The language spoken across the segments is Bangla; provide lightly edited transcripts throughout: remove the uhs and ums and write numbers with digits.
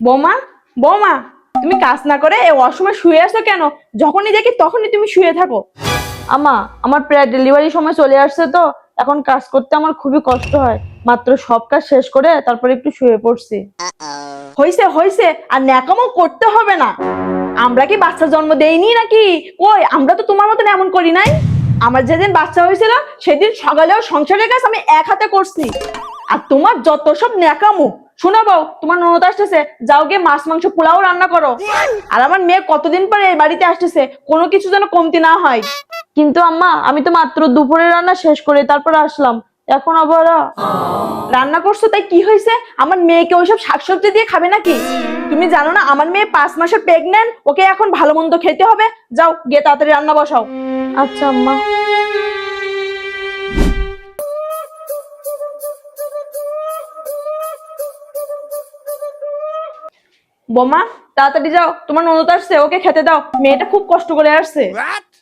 বৌমা, বৌমা, তুমি কাজ না করে এই অসময় শুয়ে আছো কেন? যখনই দেখি তখনই তুমি শুয়ে থাকো। আম্মা, আমার প্রায় ডেলিভারি সময় চলে আসছে তো এখন কাজ করতে আমার খুবই কষ্ট হয়। মাত্র সব কাজ শেষ করে তারপরে একটু শুয়ে পড়ছি। হইছে হইছে, আর ন্যাকামো করতে হবে না। আমরা কি বাচ্চা জন্ম দেইনি নাকি? কই, আমরা তো তোমার মতন এমন করি নাই। আমার যেদিন বাচ্চা হয়েছিল সেদিন সকালেও সংসারের কাজ আমি এক হাতে করছি। আর তোমার যত সব ন্যাকামো। শোনো বউ, তোমার ননদ আসতেছে, যাও গিয়ে মাছ মাংস পোলাও রান্না করো। আর আমার মেয়ে কতদিন পরে এই বাড়িতে আসতেছে, কোনো কিছু যেন কমতি না হয়। কিন্তু আম্মা, আমি তো মাত্র দুপুরে রান্না শেষ করে তারপর আসলাম, এখন আবার রান্না করছো তাই কি হয়েছে? আমার মেয়েকে ওইসব শাকসবজি দিয়ে খাবে নাকি? তুমি জানো না আমার মেয়ে 5 মাসের প্রেগনেন্ট, ওকে এখন ভালো মন্দ খেতে হবে। যাও গিয়ে তাড়াতাড়ি রান্না বসাও। আচ্ছা আম্মা। বোমা, তাড়াতাড়ি যাও, তোমার ননদ আসছে, ওকে খেতে দাও। মেয়েটা খুব কষ্ট করে আসছে।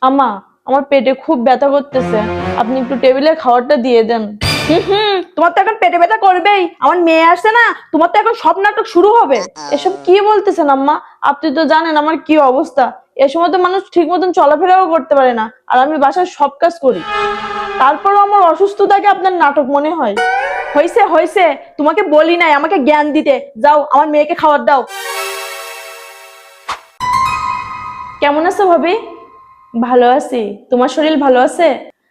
আম্মা, আমার পেটে খুব ব্যথা করতেছে, আপনি একটু টেবিলে খাবারটা দিয়ে দেন। তোমার তো এখন পেটে ব্যথা করবেই, আমার মেয়ে আসছে না, তোমার তো এখন সব নাটক শুরু হবে। এসব কি বলতেছেন আম্মা? আপনি তো জানেন আমার কি অবস্থা। এ সময় তো মানুষ ঠিক মতন চলাফেরাও করতে পারে না, আর আমি বাসায় সব কাজ করি। তারপরও আমার অসুস্থতাকে আপনার নাটক মনে হয়। হয়েছে হয়েছে, তোমাকে বলি নাই আমাকে জ্ঞান দিতে। যাও আমার মেয়েকে খাবার দাও। কেমন আছো ভাবি? ভালো আছি, তোমার শরীর ভালো আছে?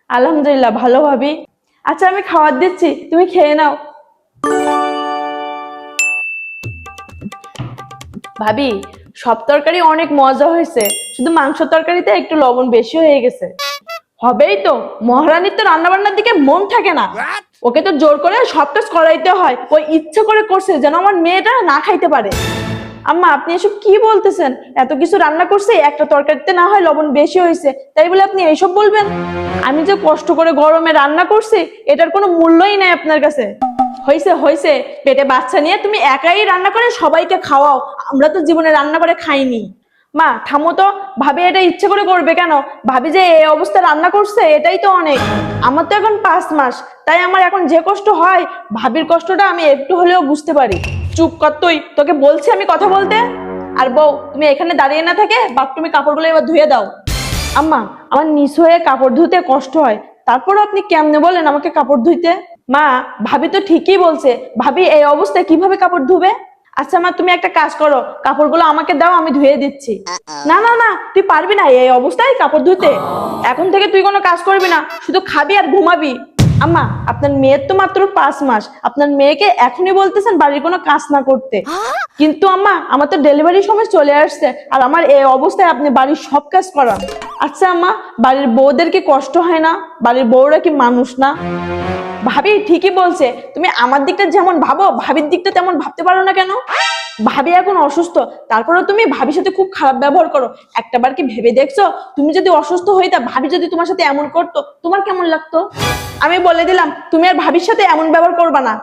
আলহামদুলিল্লাহ ভালো ভাবি। আচ্ছা আমি খাবার দিচ্ছি, তুমি খেয়ে নাও। ভাবি, সব তরকারি অনেক মজা হয়েছে, শুধু মাংস তরকারিতে একটু লবণ বেশি হয়ে গেছে। হবেই তো, মহারানীর তো রান্না বান্নার দিকে মন থাকে না। ওকে তো জোর করে সব কাজ করাইতে হয়, ওই ইচ্ছে করে করছে যেন আমার মেয়েটা না খাইতে পারে। আম্মা, আপনি এসব কি বলতেছেন? এত কিছু রান্না করছি, একটা তরকারিতে না হয় লবণ বেশি হয়েছে তাই বলে আপনি এইসব বলবেন? আমি যে কষ্ট করে গরমে রান্না করছি, এটার কোনো মূল্যই নাই আপনার কাছে। হয়েছে হয়েছে, পেটে বাচ্চা নিয়ে তুমি একাই রান্না করে সবাইকে খাওয়াও, আমরা তো জীবনে রান্না করে খাইনি। মা থামো তো, ভাবি এটা ইচ্ছে করে করবে কেন? ভাবি যে এই অবস্থা রান্না করছে এটাই তো অনেক। আমার তো এখন 5 মাস, তাই আমার এখন যে কষ্ট হয়, ভাবির কষ্টটা আমি একটু হলেও বুঝতে পারি। চুপ কর তুই, তোকে বলছি আমি কথা বলতে। আর বউ, তুমি এখানে দাঁড়িয়ে না থেকে বাথরুমে কাপড়গুলো এবার ধুয়ে দাও। আম্মা, আমার নিচ হয়ে কাপড় ধুতে কষ্ট হয়, তারপরও আপনি কেমনে বলেন আমাকে কাপড় ধুইতে? মা, ভাবি তো ঠিকই বলছে, ভাবি এই অবস্থায় কিভাবে কাপড় ধুবে? আচ্ছা মা, তুমি একটা কাজ করো, কাপড়গুলো আমাকে দাও, আমি ধুয়ে দিচ্ছি। না না না, তুই পারবি না এই অবস্থায় কাপড় ধুতে। এখন থেকে তুই কোনো কাজ করবি না, শুধু খাবি আর ঘুমাবি। আম্মা, আপনার মেয়ের তো মাত্র 5 মাস, আপনার মেয়েকে এখনই বলতেছেন বাড়ির কোনো কাজ না করতে? কিন্তু আম্মা, আমার তো ডেলিভারি সময় চলে আসছে, আর আমার এই অবস্থায় আপনি বাড়ির সব কাজ করান। আচ্ছা আম্মা, বাড়ির বউদের কি কষ্ট হয় না? বাড়ির বউরা কি মানুষ না? ভাবি ঠিকই বলছে, তুমি আমার দিকটা যেমন ভাবো ভাবির দিকটা তেমন ভাবতে পারো না কেন? ভাবি এখন অসুস্থ, তারপরে তুমি ভাবির সাথে খুব খারাপ ব্যবহার করো। একটাবার কি ভেবে দেখছো, তুমি যদি অসুস্থ হইতা, ভাবি যদি তোমার সাথে এমন করতো, তোমার কেমন লাগতো? আমি বলে দিলাম তুমি আর ভাবির সাথে এমন ব্যবহার করবা না।